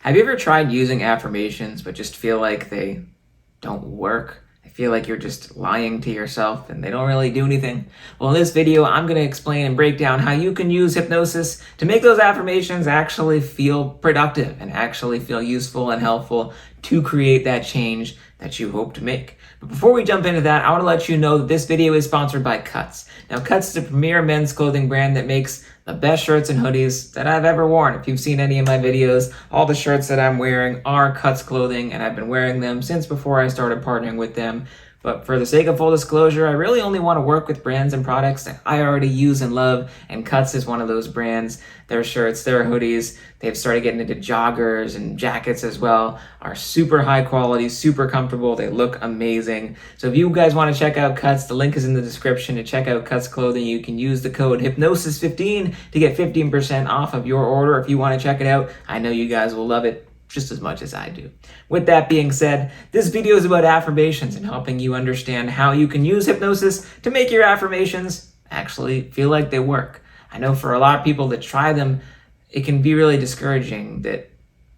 Have you ever tried using affirmations but just feel like they don't work? I feel like you're just lying to yourself and they don't really do anything. Well, in this video, I'm going to explain and break down how you can use hypnosis to make those affirmations actually feel productive and actually feel useful and helpful to create that change that you hope to make. But before we jump into that, I want to let you know that this video is sponsored by Cuts. Now, Cuts is a premier men's clothing brand that makes the best shirts and hoodies that I've ever worn. If you've seen any of my videos, all the shirts that I'm wearing are Cuts clothing, and I've been wearing them since before I started partnering with them. But for the sake of full disclosure, I really only want to work with brands and products that I already use and love, and Cuts is one of those brands. Their shirts, their hoodies, they've started getting into joggers and jackets as well, are super high quality, super comfortable, they look amazing. So if you guys want to check out Cuts, the link is in the description to check out Cuts clothing. You can use the code Hypnosis15 to get 15% off of your order if you want to check it out. I know you guys will love it just as much as I do. With that being said, this video is about affirmations and helping you understand how you can use hypnosis to make your affirmations actually feel like they work. I know for a lot of people that try them, it can be really discouraging that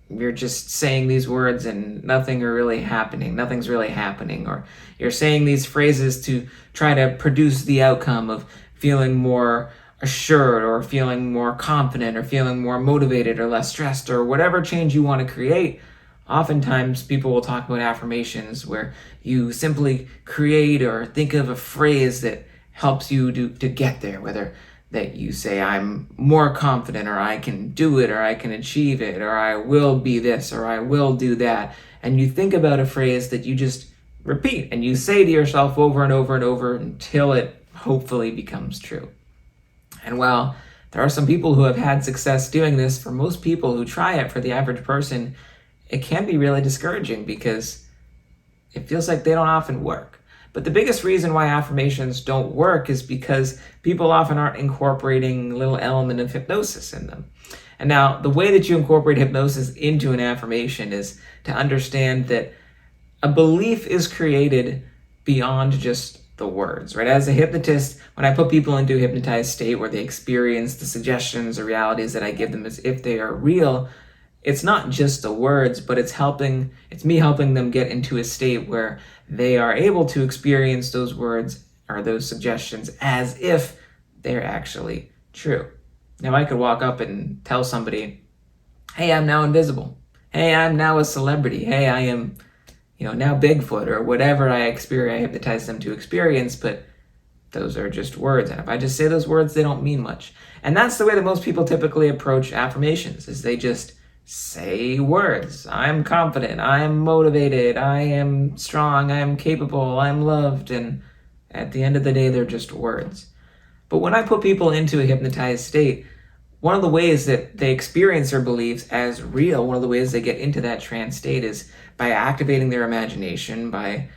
you're just saying these words and nothing's really happening, or you're saying these phrases to try to produce the outcome of feeling more assured or feeling more confident or feeling more motivated or less stressed or whatever change you want to create. Oftentimes people will talk about affirmations where you simply create or think of a phrase that helps you to get there, whether that you say, I'm more confident, or I can do it, or I can achieve it, or I will be this, or I will do that. And you think about a phrase that you just repeat and you say to yourself over and over and over until it hopefully becomes true. And while there are some people who have had success doing this, for most people who try it, for the average person, it can be really discouraging because it feels like they don't often work. But the biggest reason why affirmations don't work is because people often aren't incorporating a little element of hypnosis in them. And now, the way that you incorporate hypnosis into an affirmation is to understand that a belief is created beyond just the words, right? As a hypnotist, when I put people into a hypnotized state where they experience the suggestions or realities that I give them as if they are real, it's not just the words, but it's me helping them get into a state where they are able to experience those words or those suggestions as if they're actually true. Now, I could walk up and tell somebody, hey, I'm now invisible. Hey, I'm now a celebrity. Hey, I am now Bigfoot, or whatever I hypnotize them to experience, but those are just words. And if I just say those words, they don't mean much. And that's the way that most people typically approach affirmations, is they just say words. I'm confident, I am motivated, I am strong, I am capable, I'm loved. And at the end of the day, they're just words. But when I put people into a hypnotized state, one of the ways that they experience their beliefs as real, one of the ways they get into that trance state is by activating their imagination, by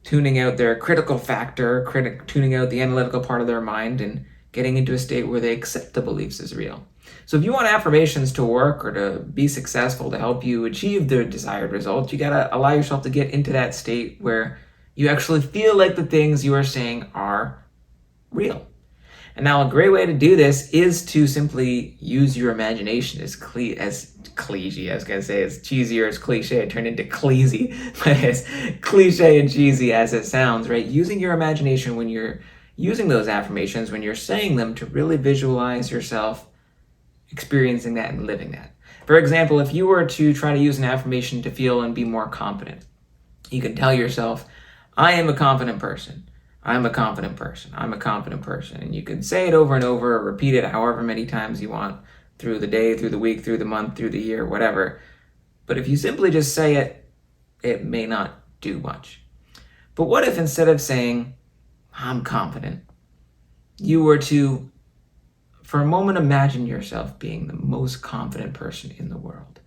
tuning out their critical factor, tuning out the analytical part of their mind, and getting into a state where they accept the beliefs as real. So if you want affirmations to work or to be successful, to help you achieve the desired result, you gotta allow yourself to get into that state where you actually feel like the things you are saying are real. And now a great way to do this is to simply use your imagination, as cheesy or as cliche, it turned into cleasy, but as cliche and cheesy as it sounds, right? Using your imagination when you're using those affirmations, when you're saying them, to really visualize yourself experiencing that and living that. For example, if you were to try to use an affirmation to feel and be more confident, you can tell yourself, I am a confident person. I'm a confident person. I'm a confident person. And you can say it over and over, or repeat it however many times you want through the day, through the week, through the month, through the year, whatever. But if you simply just say it, it may not do much. But what if instead of saying, I'm confident, you were to, for a moment, imagine yourself being the most confident person in the world?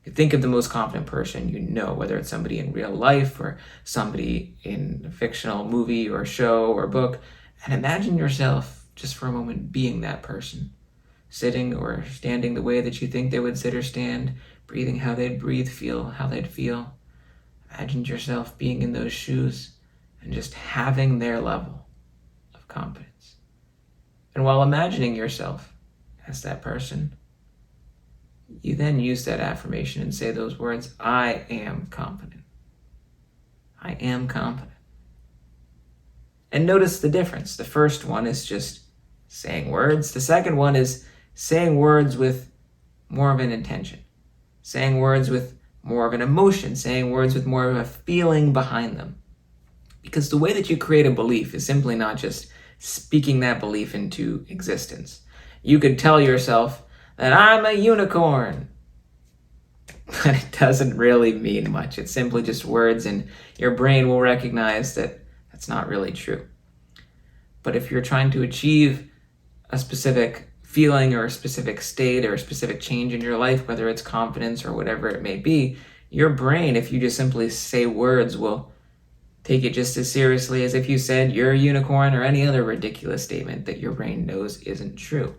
You think of the most confident person you know, whether it's somebody in real life or somebody in a fictional movie or show or book, and imagine yourself just for a moment being that person, sitting or standing the way that you think they would sit or stand, breathing how they'd breathe, feel how they'd feel. Imagine yourself being in those shoes and just having their level of confidence. And while imagining yourself as that person, you then use that affirmation and say those words, I am confident. I am confident. And notice the difference. The first one is just saying words. The second one is saying words with more of an intention, saying words with more of an emotion, saying words with more of a feeling behind them. Because the way that you create a belief is simply not just speaking that belief into existence. You could tell yourself that I'm a unicorn, but it doesn't really mean much. It's simply just words, and your brain will recognize that that's not really true. But if you're trying to achieve a specific feeling or a specific state or a specific change in your life, whether it's confidence or whatever it may be, your brain, if you just simply say words, will take it just as seriously as if you said you're a unicorn or any other ridiculous statement that your brain knows isn't true.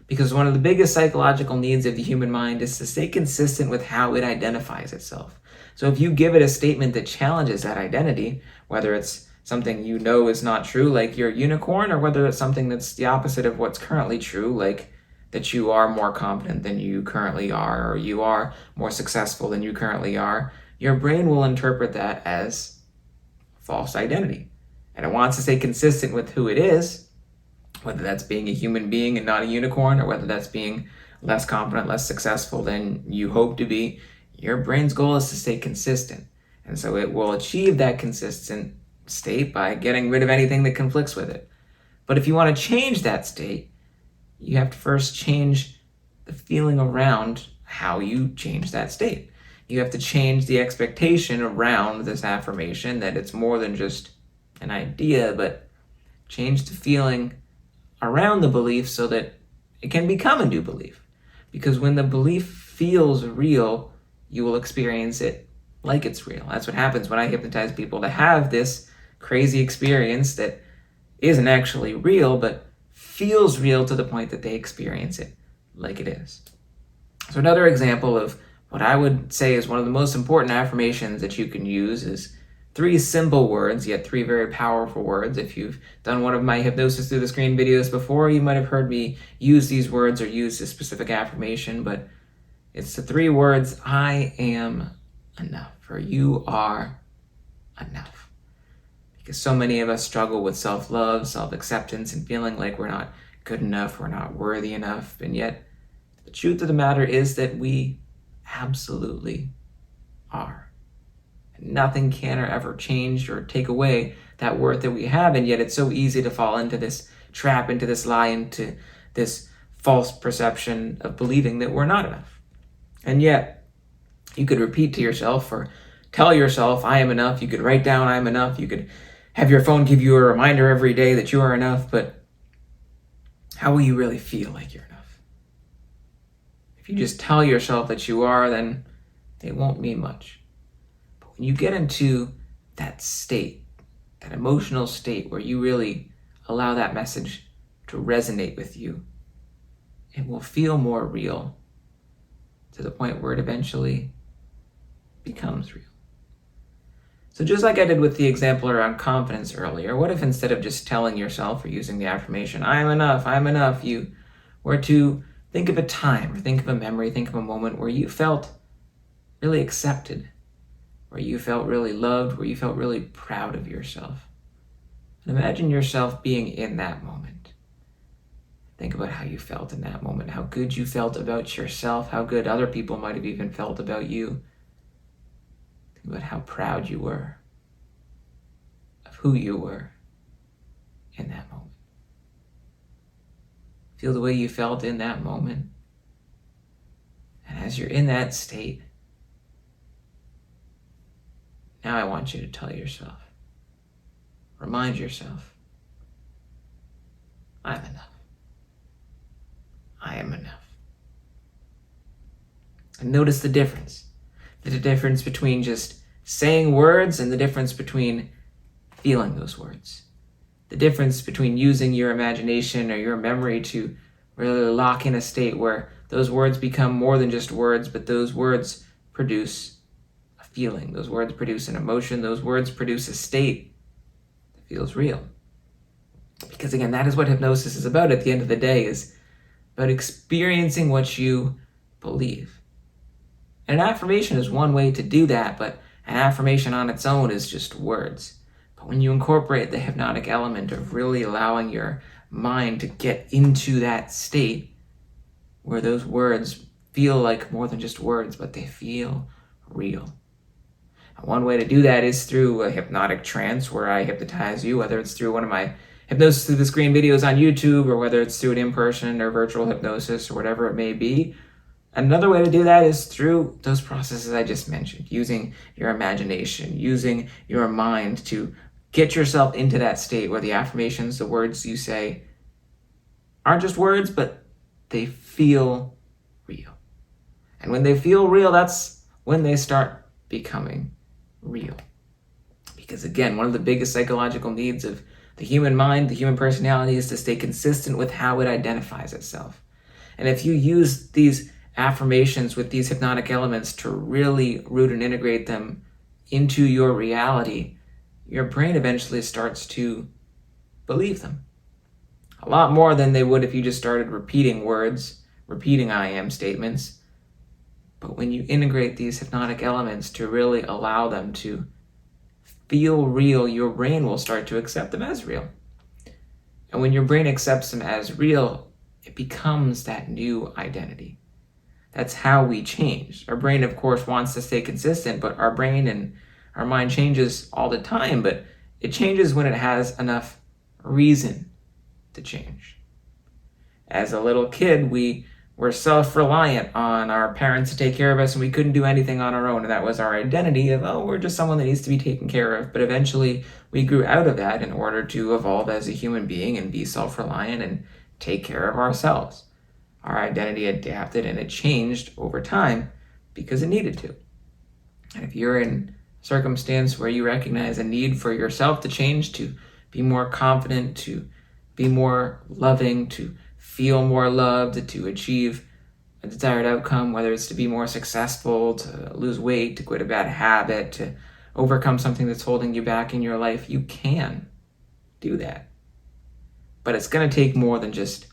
Because one of the biggest psychological needs of the human mind is to stay consistent with how it identifies itself. So if you give it a statement that challenges that identity, whether it's something you know is not true, like you're a unicorn, or whether it's something that's the opposite of what's currently true, like that you are more confident than you currently are, or you are more successful than you currently are, your brain will interpret that as false identity. And it wants to stay consistent with who it is, whether that's being a human being and not a unicorn, or whether that's being less confident, less successful than you hope to be. Your brain's goal is to stay consistent. And so it will achieve that consistent state by getting rid of anything that conflicts with it. But if you want to change that state, you have to first change the feeling around how you change that state. You have to change the expectation around this affirmation that it's more than just an idea, but change the feeling around the belief so that it can become a new belief. Because when the belief feels real, you will experience it like it's real. That's what happens when I hypnotize people to have this crazy experience that isn't actually real, but feels real to the point that they experience it like it is. So another example of what I would say is one of the most important affirmations that you can use is 3 simple words, yet 3 very powerful words. If you've done one of my hypnosis through the screen videos before, you might have heard me use these words or use this specific affirmation, but it's the 3 words, I am enough, or you are enough. Because so many of us struggle with self-love, self-acceptance, and feeling like we're not good enough, we're not worthy enough, and yet the truth of the matter is that we absolutely are. Nothing can or ever change or take away that worth that we have, and yet it's so easy to fall into this trap, into this lie, into this false perception of believing that we're not enough. And yet, you could repeat to yourself or tell yourself, I am enough. You could write down, I am enough. You could have your phone give you a reminder every day that you are enough, but how will you really feel like you're enough? If you just tell yourself that you are, then it won't mean much. When you get into that state, that emotional state where you really allow that message to resonate with you, it will feel more real to the point where it eventually becomes real. So just like I did with the example around confidence earlier, what if instead of just telling yourself or using the affirmation, I am enough, you were to think of a time or think of a memory, think of a moment where you felt really accepted, where you felt really loved, where you felt really proud of yourself. And imagine yourself being in that moment. Think about how you felt in that moment, how good you felt about yourself, how good other people might have even felt about you. Think about how proud you were of who you were in that moment. Feel the way you felt in that moment. And as you're in that state, now I want you to tell yourself, remind yourself, I'm enough. I am enough. And notice the difference between just saying words and the difference between feeling those words. The difference between using your imagination or your memory to really lock in a state where those words become more than just words, but those words produce a feeling. Those words produce an emotion. Those words produce a state that feels real. Because again, that is what hypnosis is about at the end of the day, is about experiencing what you believe. And an affirmation is one way to do that, but an affirmation on its own is just words. But when you incorporate the hypnotic element of really allowing your mind to get into that state where those words feel like more than just words, but they feel real. And one way to do that is through a hypnotic trance where I hypnotize you, whether it's through one of my hypnosis through the screen videos on YouTube, or whether it's through an in-person or virtual hypnosis or whatever it may be. Another way to do that is through those processes I just mentioned, using your imagination, using your mind to get yourself into that state where the affirmations, the words you say, aren't just words, but they feel real. And when they feel real, that's when they start becoming real. Because again, one of the biggest psychological needs of the human mind, the human personality, is to stay consistent with how it identifies itself. And if you use these affirmations with these hypnotic elements to really root and integrate them into your reality, your brain eventually starts to believe them. A lot more than they would if you just started repeating words, repeating I am statements. But when you integrate these hypnotic elements to really allow them to feel real, your brain will start to accept them as real. And when your brain accepts them as real, it becomes that new identity. That's how we change. Our brain, of course, wants to stay consistent, but our brain and our mind changes all the time, but it changes when it has enough reason to change. As a little kid, we were self-reliant on our parents to take care of us, and we couldn't do anything on our own, and that was our identity of, oh, we're just someone that needs to be taken care of. But eventually, we grew out of that in order to evolve as a human being and be self-reliant and take care of ourselves. Our identity adapted and it changed over time because it needed to. And if you're in a circumstance where you recognize a need for yourself to change, to be more confident, to be more loving, to feel more loved, to achieve a desired outcome, whether it's to be more successful, to lose weight, to quit a bad habit, to overcome something that's holding you back in your life, you can do that. But it's going to take more than just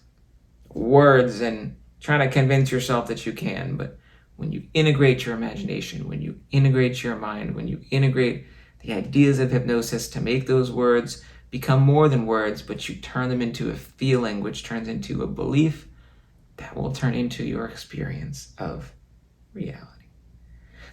words and trying to convince yourself that you can. But when you integrate your imagination, when you integrate your mind, when you integrate the ideas of hypnosis to make those words become more than words, but you turn them into a feeling, which turns into a belief that will turn into your experience of reality.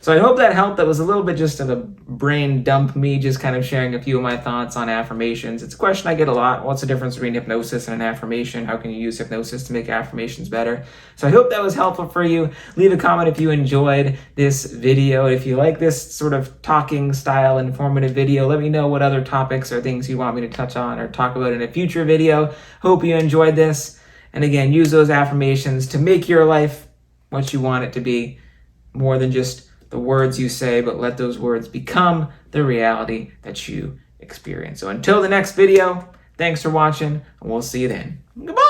So I hope that helped. That was a little bit just of a brain dump, me just kind of sharing a few of my thoughts on affirmations. It's a question I get a lot. What's the difference between hypnosis and an affirmation? How can you use hypnosis to make affirmations better? So I hope that was helpful for you. Leave a comment if you enjoyed this video. If you like this sort of talking style, informative video, let me know what other topics or things you want me to touch on or talk about in a future video. Hope you enjoyed this. And again, use those affirmations to make your life what you want it to be, more than just the words you say, but let those words become the reality that you experience. So until the next video, thanks for watching, and we'll see you then. Goodbye!